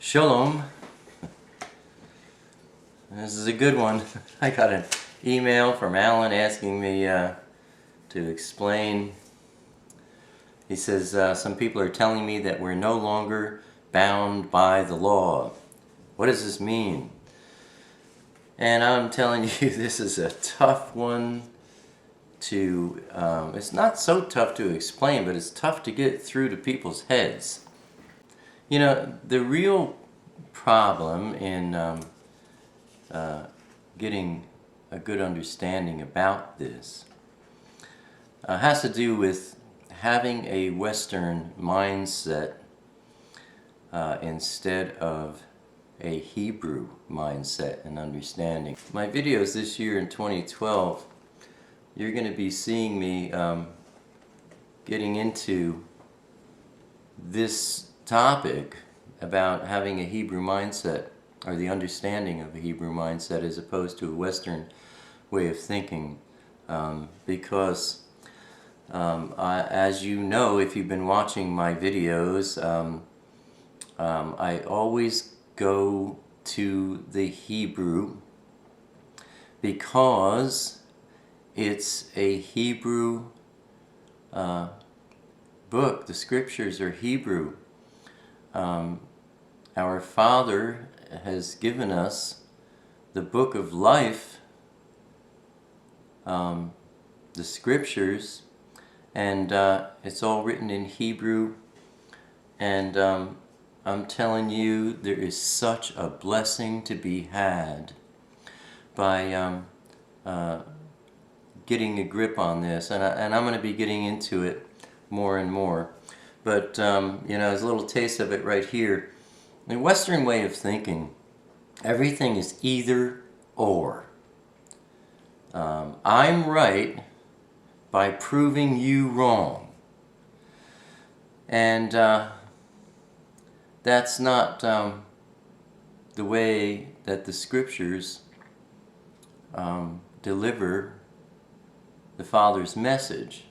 Shalom. This is a good one. I got an email from Alan asking me to explain. He says, some people are telling me that we're no longer bound by the law. What does this mean? And I'm telling you, this is a tough one to, it's not so tough to explain, but it's tough to get through to people's heads. You know, the real problem in getting a good understanding about this has to do with having a Western mindset instead of a Hebrew mindset and understanding. My videos this year in 2012, you're going to be seeing me getting into this topic about having a Hebrew mindset, or the understanding of a Hebrew mindset as opposed to a Western way of thinking, because as you know, if you've been watching my videos, I always go to the Hebrew because it's a Hebrew book. The scriptures are Hebrew. Our Father has given us the book of life, the scriptures, and it's all written in Hebrew, and I'm telling you, there is such a blessing to be had by getting a grip on this, and I'm going to be getting into it more and more. But, you know, there's a little taste of it right here. The Western way of thinking, everything is either or. I'm right by proving you wrong. And that's not the way that the scriptures deliver the Father's message.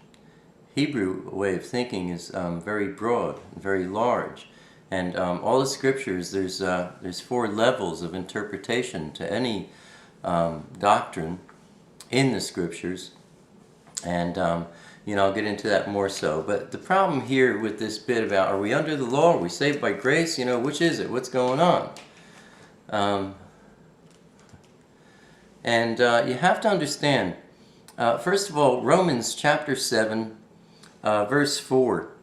Hebrew way of thinking is very broad, very large, and all the scriptures, there's 4 levels of interpretation to any doctrine in the scriptures, and you know, I'll get into that more so. But the problem here with this bit about, are we under the law, are we saved by grace, you know, which is it, what's going on? And you have to understand, first of all, Romans chapter 7, verse 4,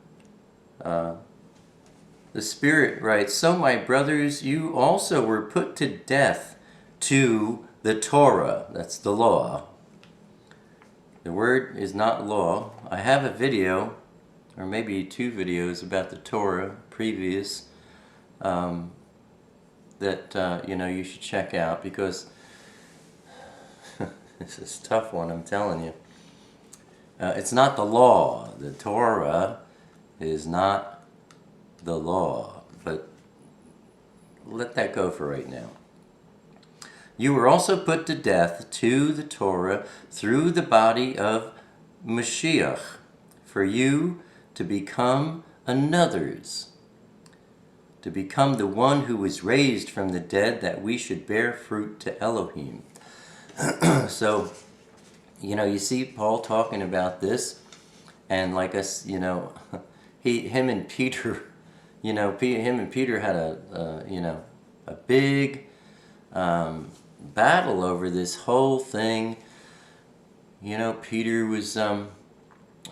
the Spirit writes, "So my brothers, you also were put to death to the Torah." That's the law. The word is not law. I have a video, or maybe 2 videos about the Torah previous, that you know, you should check out, because this is a tough one, I'm telling you. It's not the law. The Torah is not the law. But let that go for right now. "You were also put to death to the Torah through the body of Mashiach, for you to become another's, to become the one who was raised from the dead, that we should bear fruit to Elohim." So, you know, you see Paul talking about this, and like us, you know, him and Peter, you know, him and Peter had you know, a big battle over this whole thing. You know, Peter was,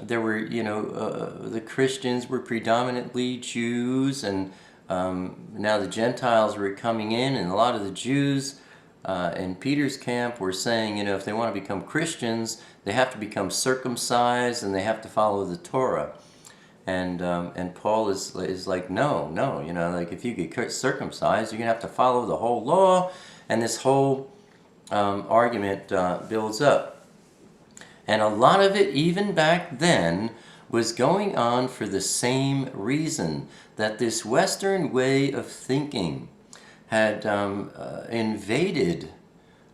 there were, you know, the Christians were predominantly Jews, and now the Gentiles were coming in, and a lot of the Jews in Peter's camp were saying, you know, if they want to become Christians, they have to become circumcised and they have to follow the Torah. And Paul is like, no, you know, like, if you get circumcised, you're gonna have to follow the whole law, and this whole argument builds up. And a lot of it, even back then, was going on for the same reason, that this Western way of thinking had invaded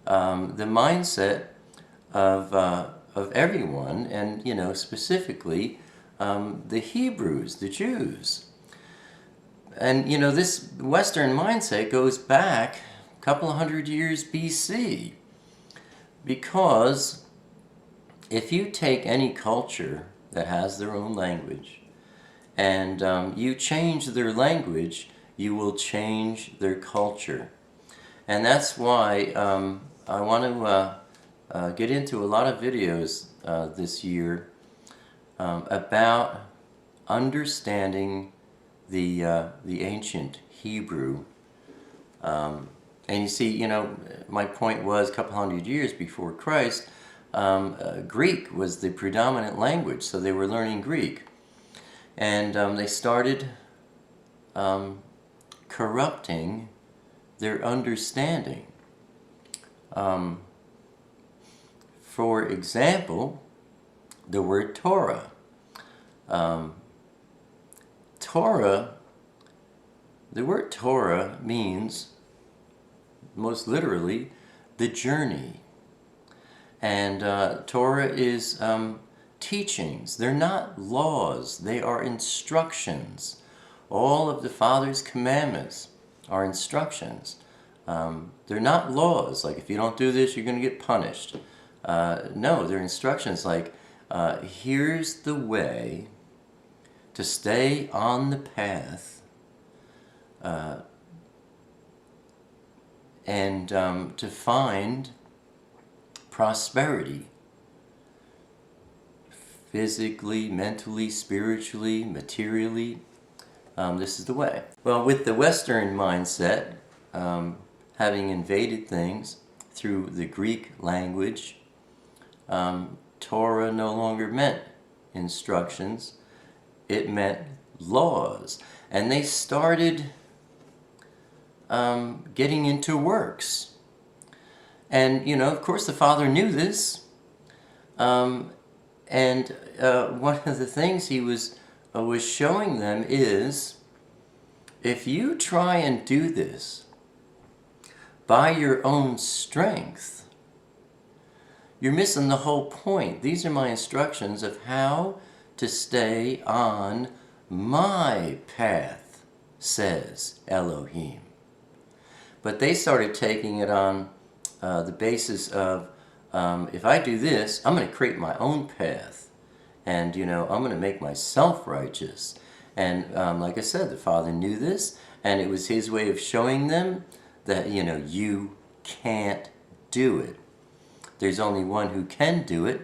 the mindset of everyone, and, you know, specifically the Hebrews, the Jews. And you know, this Western mindset goes back a couple of hundred years BC, because if you take any culture that has their own language and you change their language, you will change their culture. And that's why I want to get into a lot of videos this year about understanding the ancient Hebrew. And you see, you know, my point was a couple hundred years before Christ, Greek was the predominant language, so they were learning Greek. And they started corrupting their understanding. For example, the word Torah. The word Torah means, most literally, the journey. And Torah is teachings. They're not laws. They are instructions. All of the Father's commandments are instructions. They're not laws, like if you don't do this, you're going to get punished. No, they're instructions like, here's the way to stay on the path and to find prosperity, physically, mentally, spiritually, materially. This is the way. Well, with the Western mindset, having invaded things through the Greek language, Torah no longer meant instructions, it meant laws. And they started getting into works. And, you know, of course the Father knew this. And one of the things he was showing them is, if you try and do this by your own strength, you're missing the whole point. These are my instructions of how to stay on my path, says Elohim. But they started taking it on the basis of, if I do this, I'm going to create my own path. And, you know, I'm going to make myself righteous. And like I said, the Father knew this, and it was his way of showing them that, you know, you can't do it. There's only one who can do it.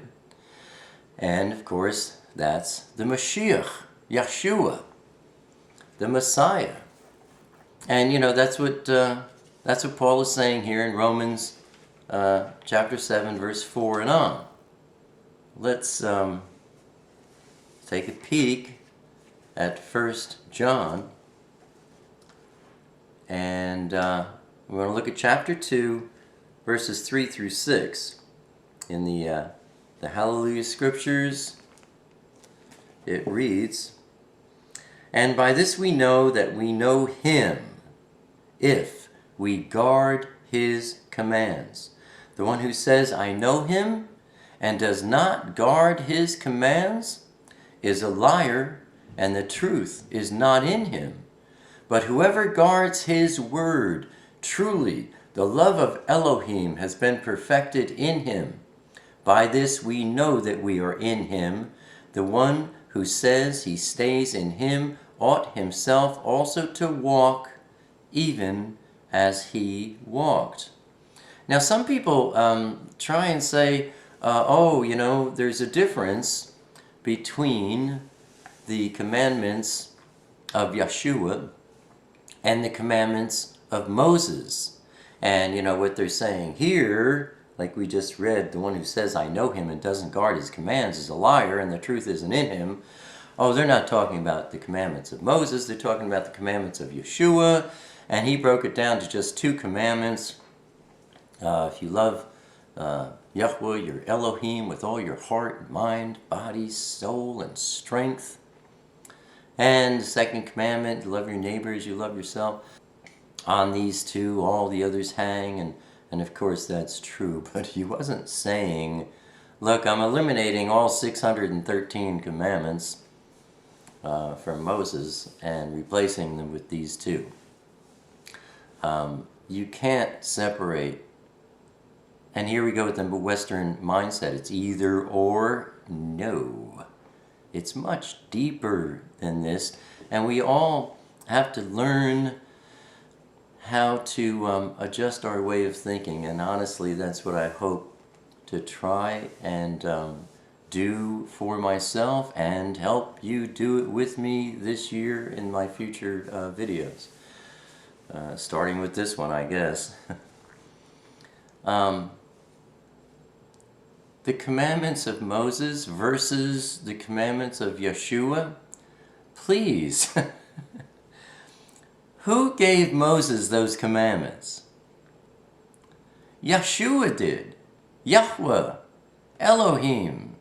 And, of course, that's the Mashiach, Yeshua, the Messiah. And, you know, that's what Paul is saying here in Romans chapter 7, verse 4 and on. Let's take a peek at 1 John. And we're going to look at chapter 2, verses 3 through 6. In the HalleluYah Scriptures, it reads, "And by this we know that we know him, if we guard his commands. The one who says, I know him, and does not guard his commands, is a liar, and the truth is not in him. But whoever guards his word, truly the love of Elohim has been perfected in him. By this we know that we are in him. The one who says he stays in him ought himself also to walk even as he walked." Now some people try and say, oh, you know, there's a difference between the commandments of Yeshua and the commandments of Moses. And, you know, what they're saying here, like we just read, the one who says, I know him and doesn't guard his commands is a liar and the truth isn't in him. Oh, they're not talking about the commandments of Moses. They're talking about the commandments of Yeshua. And he broke it down to just 2 commandments. If you love Yahweh, your Elohim, with all your heart, mind, body, soul, and strength. And the 2nd commandment, love your neighbor as you love yourself. On these 2, all the others hang, and of course that's true. But he wasn't saying, look, I'm eliminating all 613 commandments. from Moses and replacing them with these two. You can't separate. And here we go with the Western mindset. It's either or. No. It's much deeper than this. And we all have to learn how to adjust our way of thinking. And honestly, that's what I hope to try and do for myself and help you do it with me this year in my future videos. Starting with this one, I guess. The commandments of Moses versus the commandments of Yeshua. Please. Who gave Moses those commandments? Yeshua did. Yahweh. Elohim.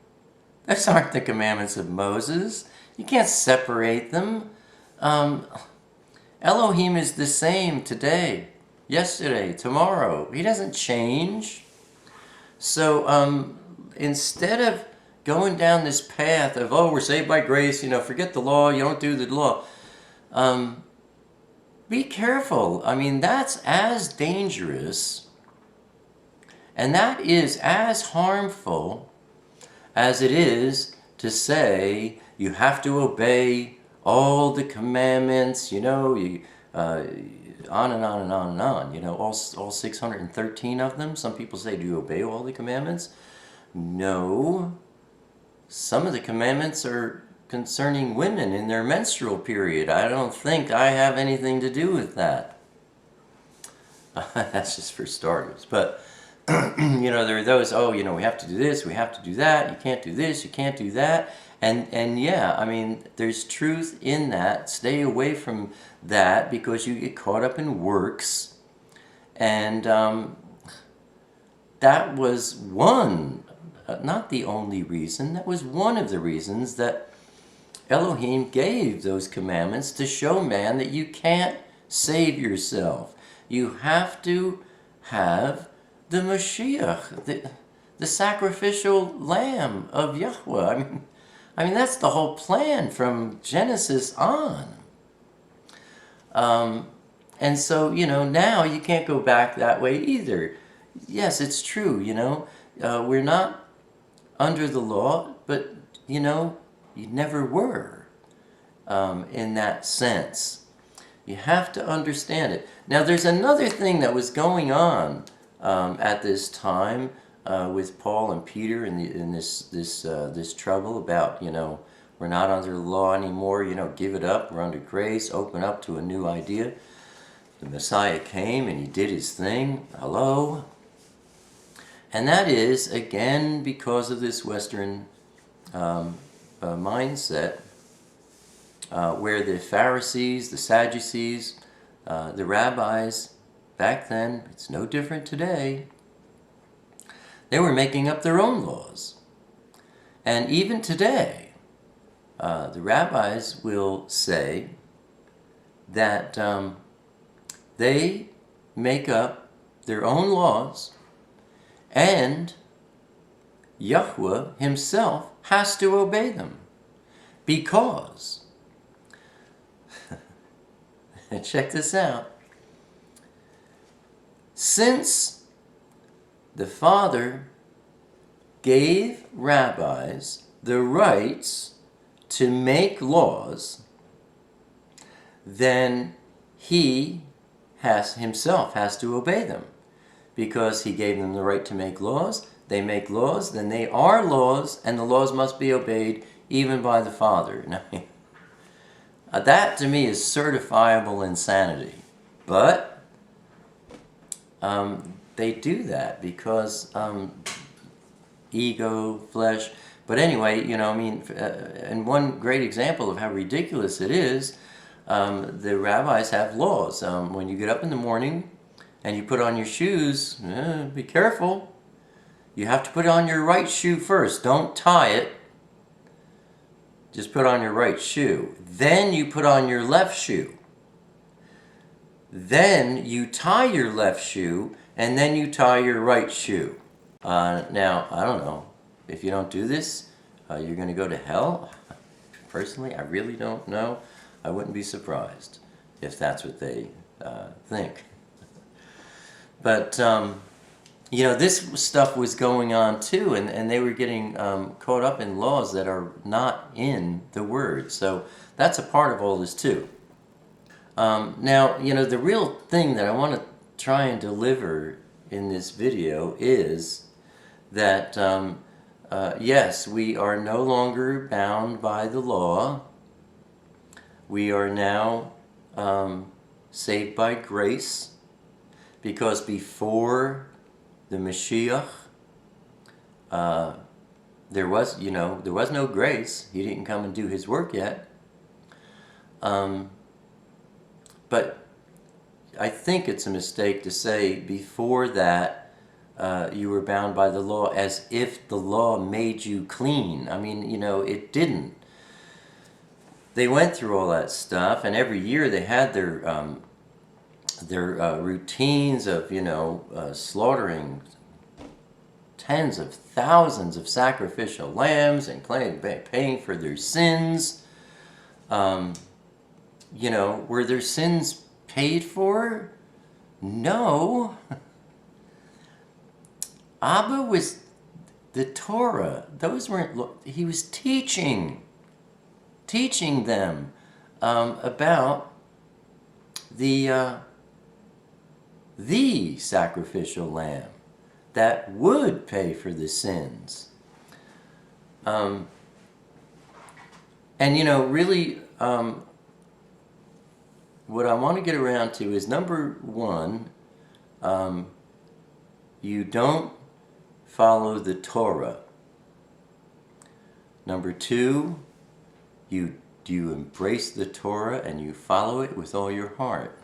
Those aren't the commandments of Moses. You can't separate them. Elohim is the same today, yesterday, tomorrow. He doesn't change. So instead of going down this path of, oh, we're saved by grace, forget the law, you don't do the law. Be careful. I mean, that's as dangerous and that is as harmful as it is to say you have to obey all the commandments, on and on and on and on, all 613 of them. Some people say, do you obey all the commandments? No. Some of the commandments are concerning women in their menstrual period. I don't think I have anything to do with that. That's just for starters. But, there are those, we have to do this, we have to do that, you can't do this, you can't do that. And yeah, I mean, there's truth in that. Stay away from that because you get caught up in works. And that was one, not the only reason, that was one of the reasons that Elohim gave those commandments to show man that you can't save yourself. You have to have the Mashiach, the sacrificial lamb of Yahweh. I mean, that's the whole plan from Genesis on. And so, now you can't go back that way either. Yes, it's true, we're not under the law, but, you never were in that sense. You have to understand it. Now, there's another thing that was going on at this time with Paul and Peter in this trouble about, we're not under the law anymore, give it up, we're under grace, open up to a new idea. The Messiah came and he did his thing. Hello. And that is, again, because of this Western mindset where the Pharisees, the Sadducees, the rabbis, back then, it's no different today, they were making up their own laws. And even today, the rabbis will say that they make up their own laws and Yahweh himself has to obey them because, check this out, since the Father gave rabbis the rights to make laws, then he himself has to obey them. Because he gave them the right to make laws, they make laws, then they are laws, and the laws must be obeyed even by the Father. Now, that to me is certifiable insanity. But they do that because ego, flesh. But anyway, and one great example of how ridiculous it is, the rabbis have laws. When you get up in the morning and you put on your shoes, be careful. You have to put on your right shoe first. Don't tie it. Just put on your right shoe. Then you put on your left shoe. Then you tie your left shoe, and then you tie your right shoe. Now, I don't know. If you don't do this, you're going to go to hell? Personally, I really don't know. I wouldn't be surprised if that's what they think. But, you know, this stuff was going on too, and they were getting caught up in laws that are not in the Word. So that's a part of all this too. Now, you know, the real thing that I want to try and deliver in this video is that, yes, we are no longer bound by the law. We are now saved by grace, because before the Mashiach, there was no grace. He didn't come and do his work yet. But I think it's a mistake to say before that you were bound by the law as if the law made you clean. I mean, you know, it didn't. They went through all that stuff, and every year they had their routines of, you know, slaughtering tens of thousands of sacrificial lambs and paying for their sins. You know, were their sins paid for? No. Abba was the Torah. Those weren't, he was teaching them about the sacrificial lamb that would pay for the sins. And you know, really, what I want to get around to is, number one, you don't follow the Torah. Number two, you embrace the Torah and you follow it with all your heart.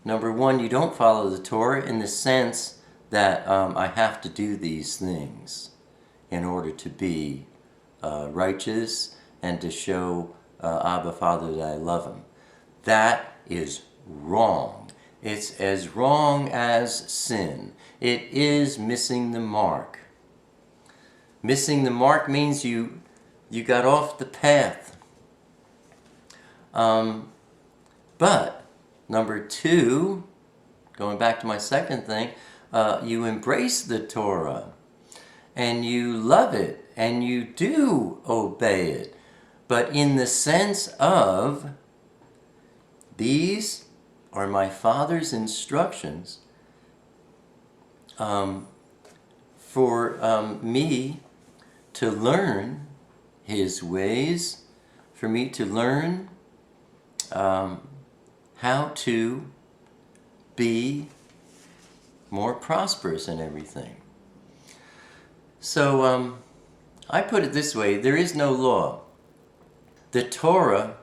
Number one, you don't follow the Torah in the sense that I have to do these things in order to be righteous and to show Abba Father that I love him. That is wrong. It's as wrong as sin. It is missing the mark. Missing the mark means you got off the path. But number two, going back to my second thing, you embrace the Torah and you love it and you do obey it, but in the sense of, these are my Father's instructions for me to learn his ways, for me to learn how to be more prosperous in everything. So I put it this way: there is no law. The Torah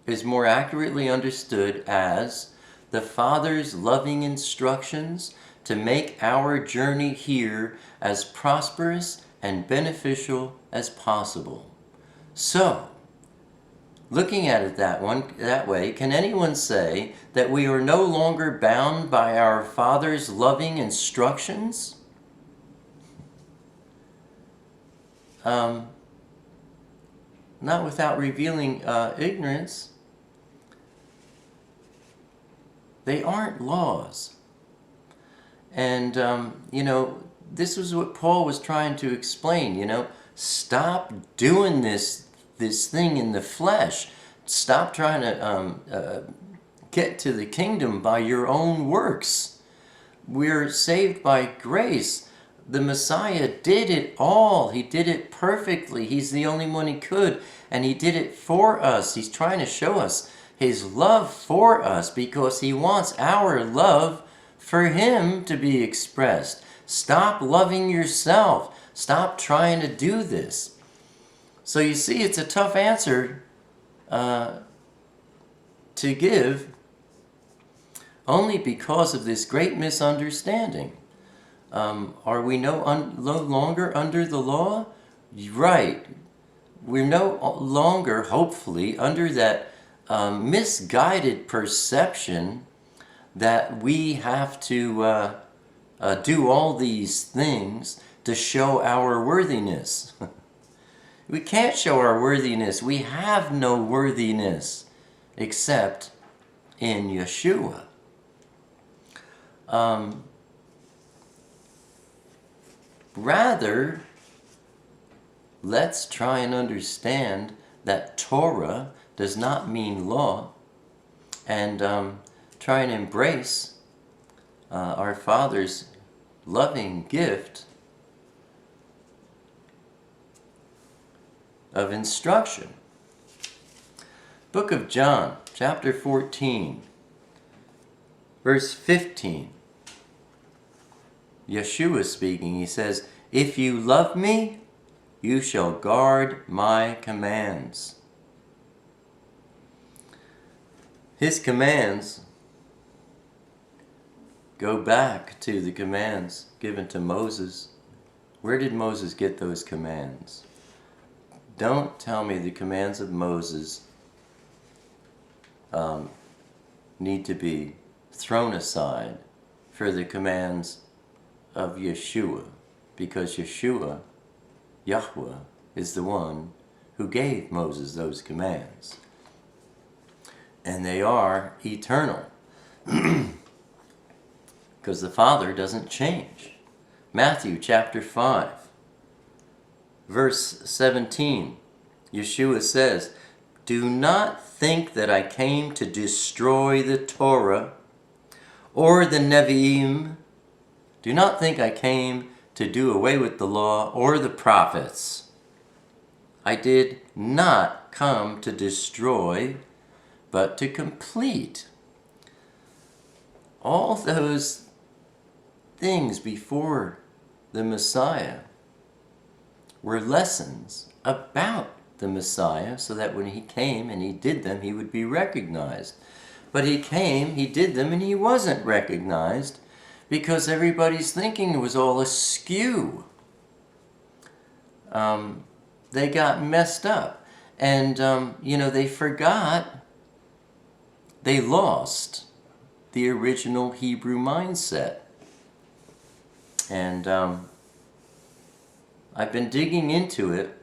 is more accurately understood as the Father's loving instructions to make our journey here as prosperous and beneficial as possible. So, looking at it that way, can anyone say that we are no longer bound by our Father's loving instructions? Not without revealing ignorance. They aren't laws. And, you know, this was what Paul was trying to explain, you know. Stop doing this thing in the flesh. Stop trying to get to the kingdom by your own works. We're saved by grace. The Messiah did it all. He did it perfectly. He's the only one he could. And he did it for us. He's trying to show us his love for us because he wants our love for him to be expressed. Stop loving yourself. Stop trying to do this. So you see, it's a tough answer to give only because of this great misunderstanding. Are we no longer under the law? Right. We're no longer, hopefully, under that misguided perception that we have to do all these things to show our worthiness. We can't show our worthiness. We have no worthiness except in Yeshua. Rather, let's try and understand that Torah does not mean law, and try and embrace our Father's loving gift of instruction. Book of John, chapter 14, verse 15. Yeshua speaking, he says, "If you love me, you shall guard my commands." His commands go back to the commands given to Moses. Where did Moses get those commands? Don't tell me the commands of Moses need to be thrown aside for the commands of Yeshua, because Yeshua, Yahweh, is the one who gave Moses those commands. And they are eternal, because the Father doesn't change. Matthew chapter 5, verse 17, Yeshua says, "Do not think that I came to destroy the Torah or the Nevi'im." Do not think I came to do away with the law or the prophets. I did not come to destroy, but to complete. All those things before the Messiah were lessons about the Messiah, so that when he came and he did them, he would be recognized. But he came, he did them, and he wasn't recognized because everybody's thinking was all askew. They got messed up. And, they forgot, they lost the original Hebrew mindset. And I've been digging into it,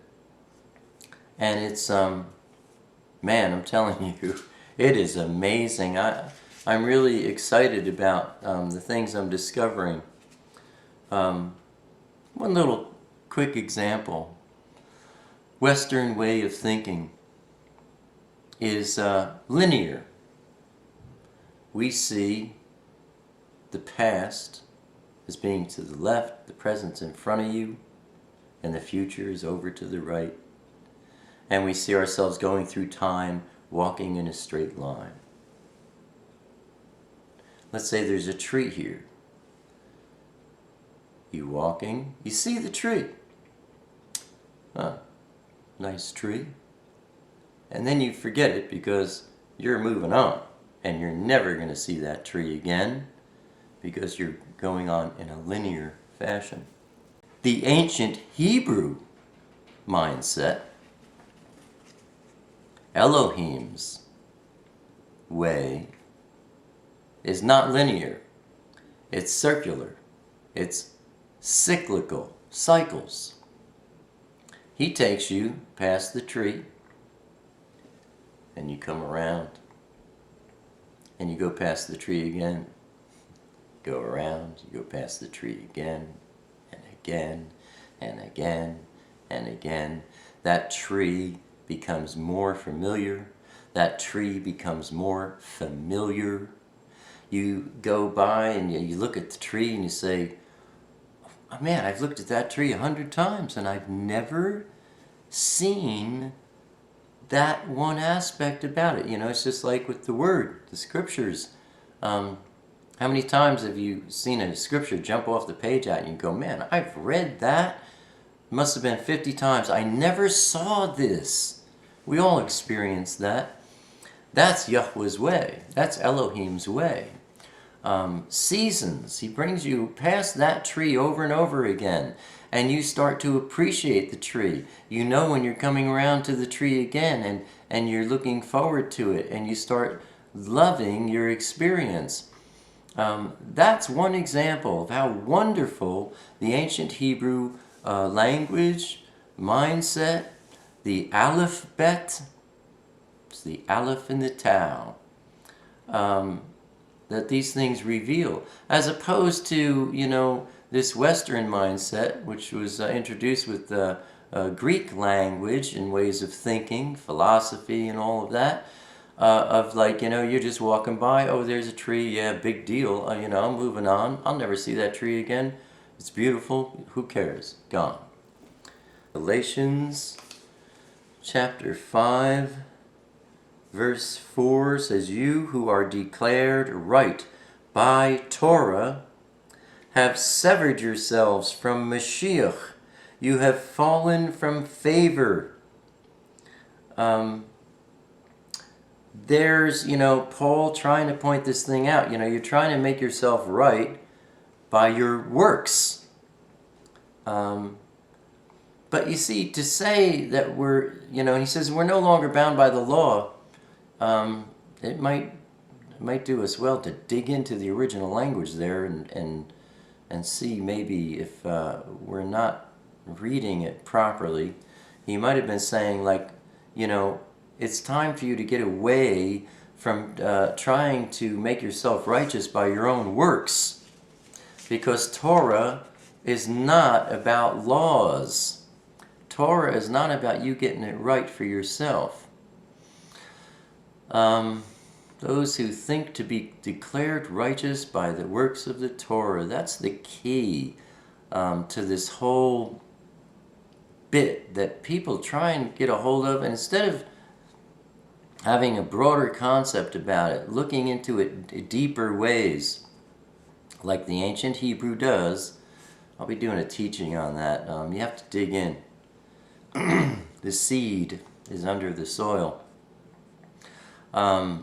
and it's, man, I'm telling you, it is amazing. I'm really excited about the things I'm discovering. One little quick example. Western way of thinking is linear. We see the past as being to the left, the present's in front of you, and the future is over to the right. And we see ourselves going through time, walking in a straight line. Let's say there's a tree here. You walking, you see the tree. Nice tree. And then you forget it because you're moving on, and you're never going to see that tree again because you're going on in a linear fashion. The ancient Hebrew mindset, Elohim's way, is not linear. It's circular. It's cyclical, cycles. He takes you past the tree, and you come around, and you go past the tree again, go around, you go past the tree again, and again, and again, and again. That tree becomes more familiar. That tree becomes more familiar. You go by and you look at the tree and you say, oh, man, I've looked at that tree 100 times and I've never seen that one aspect about it. It's just like with the Word, the Scriptures. How many times have you seen a Scripture jump off the page at you and go, man, I've read that. It must have been 50 times. I never saw this. We all experience that. That's Yahweh's way. That's Elohim's way. Seasons. He brings you past that tree over and over again, and you start to appreciate the tree. You know when you're coming around to the tree again, and you're looking forward to it, and you start loving your experience. That's one example of how wonderful the ancient Hebrew language, mindset, the alphabet, it's the aleph and the tau, that these things reveal, as opposed to, you know, this Western mindset, which was introduced with the Greek language and ways of thinking, philosophy and all of that, of like, you know, you're just walking by, oh, there's a tree, yeah, big deal, you know, I'm moving on, I'll never see that tree again, it's beautiful, who cares, gone. Galatians chapter 5, verse 4 says, you who are declared right by Torah have severed yourselves from Mashiach. You have fallen from favor. There's, you know, Paul trying to point this thing out. You know, you're trying to make yourself right by your works. But you see, to say that we're, you know, he says we're no longer bound by the law, it might do us well to dig into the original language there and see maybe if we're not reading it properly. He might have been saying, like, you know, it's time for you to get away from trying to make yourself righteous by your own works, because Torah is not about laws. Torah is not about you getting it right for yourself. Those who think to be declared righteous by the works of the Torah, that's the key to this whole bit that people try and get a hold of. And instead of having a broader concept about it, looking into it deeper ways, like the ancient Hebrew does, I'll be doing a teaching on that. You have to dig in. The seed is under the soil. No,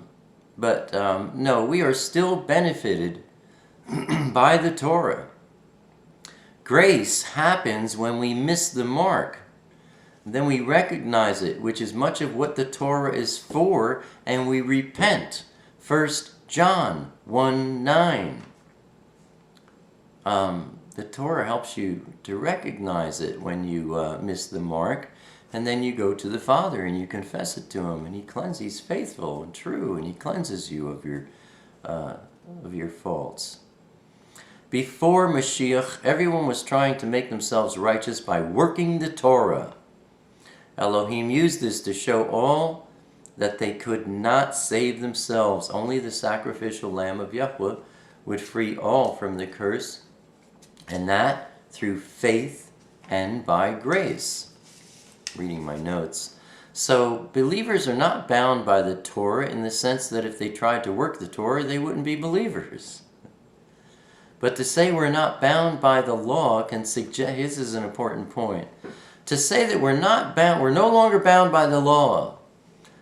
we are still benefited by the Torah. Grace happens when we miss the mark. Then we recognize it, which is much of what the Torah is for, and we repent. 1 John 1:9. The Torah helps you to recognize it when you miss the mark, and then you go to the Father and you confess it to Him, and He cleanses. He's faithful and true, and He cleanses you of your faults. Before Mashiach, everyone was trying to make themselves righteous by working the Torah. Elohim used this to show all that they could not save themselves. Only the sacrificial Lamb of Yahweh would free all from the curse, and that through faith and by grace. Reading my notes. So believers are not bound by the Torah in the sense that if they tried to work the Torah, they wouldn't be believers. But to say we're not bound by the law can suggest, this is an important point, to say that we're no longer bound by the law,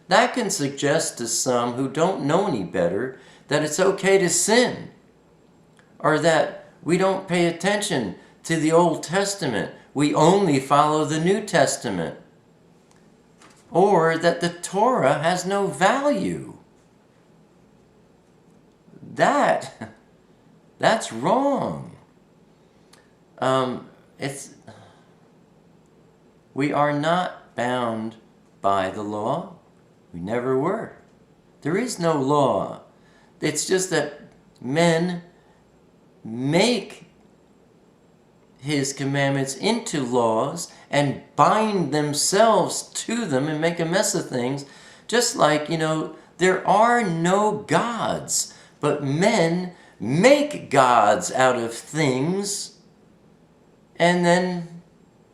that can suggest to some who don't know any better that it's okay to sin, or that we don't pay attention to the Old Testament, we only follow the New Testament, or that the Torah has no value. That's wrong. We are not bound by the law. We never were. There is no law. It's just that men make His commandments into laws and bind themselves to them and make a mess of things. Just like, you know, there are no gods, but men make gods out of things, and then,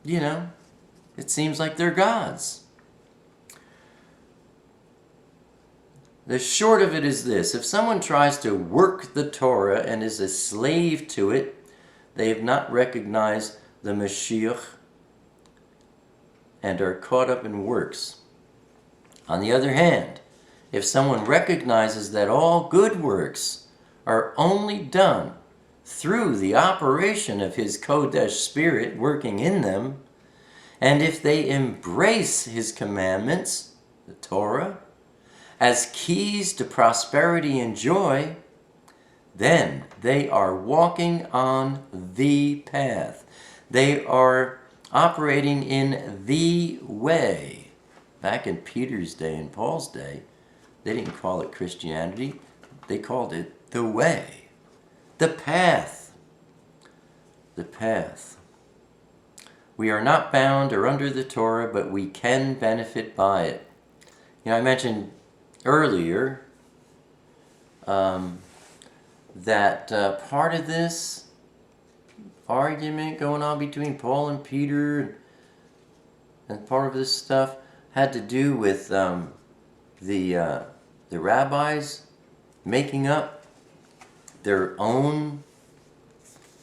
you know, it seems like they're gods. The short of it is this: if someone tries to work the Torah and is a slave to it, they have not recognized the Mashiach and are caught up in works. On the other hand, if someone recognizes that all good works are only done through the operation of His Kodesh Spirit working in them, and if they embrace His commandments, the Torah, as keys to prosperity and joy, then they are walking on the path. They are operating in the way. back in Peter's day and Paul's day, they didn't call it Christianity. They called it the way, the path, the path. We are not bound or under the Torah, but we can benefit by it. You know, I mentioned earlier that part of this argument going on between Paul and Peter, and part of this stuff had to do with the rabbis making up their own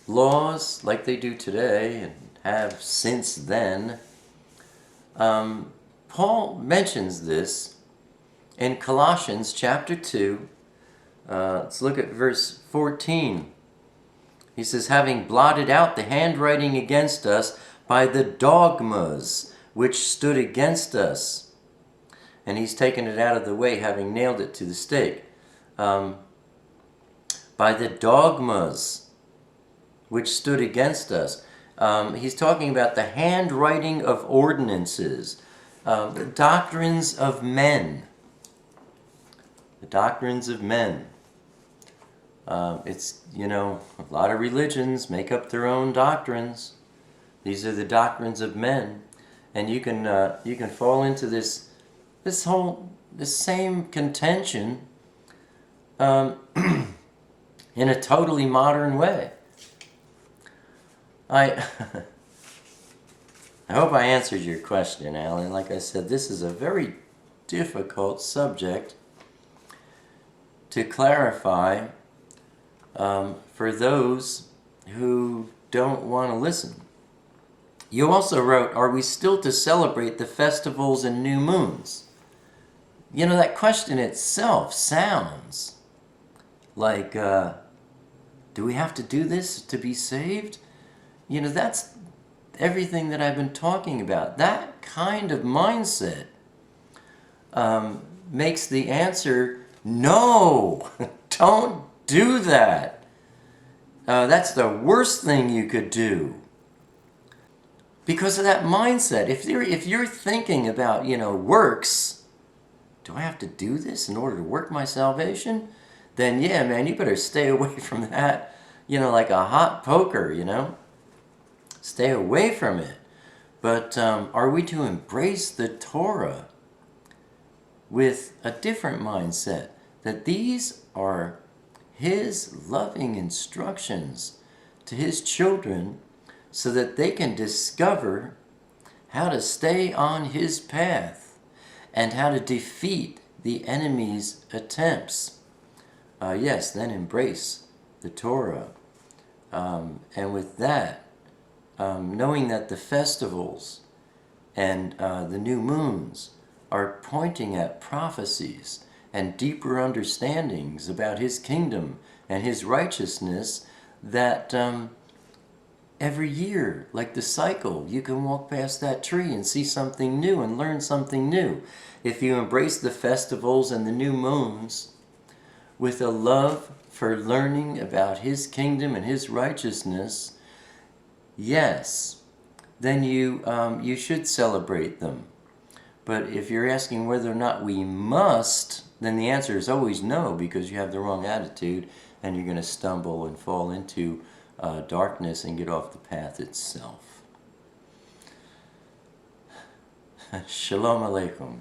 laws like they do today and have since then. Paul mentions this in Colossians chapter 2. Let's look at verse 14. He says, having blotted out the handwriting against us by the dogmas which stood against us. And he's taken it out of the way, having nailed it to the stake. By the dogmas which stood against us. He's talking about the handwriting of ordinances, the doctrines of men. The doctrines of men. It's, you know, a lot of religions make up their own doctrines. These are the doctrines of men. And you can fall into this same contention in a totally modern way. I hope I answered your question, Alan. Like I said, this is a very difficult subject to clarify for those who don't want to listen. You also wrote, are we still to celebrate the festivals and new moons? You know, that question itself sounds like, do we have to do this to be saved? You know, that's everything that I've been talking about. That kind of mindset makes the answer, no, don't do that. That's the worst thing you could do. Because of that mindset. If you're thinking about, you know, works, do I have to do this in order to work my salvation? Then yeah, man, you better stay away from that, you know, like a hot poker, you know. Stay away from it. But are we to embrace the Torah with a different mindset? That these are His loving instructions to His children so that they can discover how to stay on His path and how to defeat the enemy's attempts. Yes, then embrace the Torah. And with that, knowing that the festivals and the new moons are pointing at prophecies and deeper understandings about His kingdom and His righteousness, that every year, like the cycle, you can walk past that tree and see something new and learn something new. If you embrace the festivals and the new moons with a love for learning about His kingdom and His righteousness, yes, then you should celebrate them. But if you're asking whether or not we must, then the answer is always no, because you have the wrong attitude and you're going to stumble and fall into darkness and get off the path itself. Shalom Aleichem.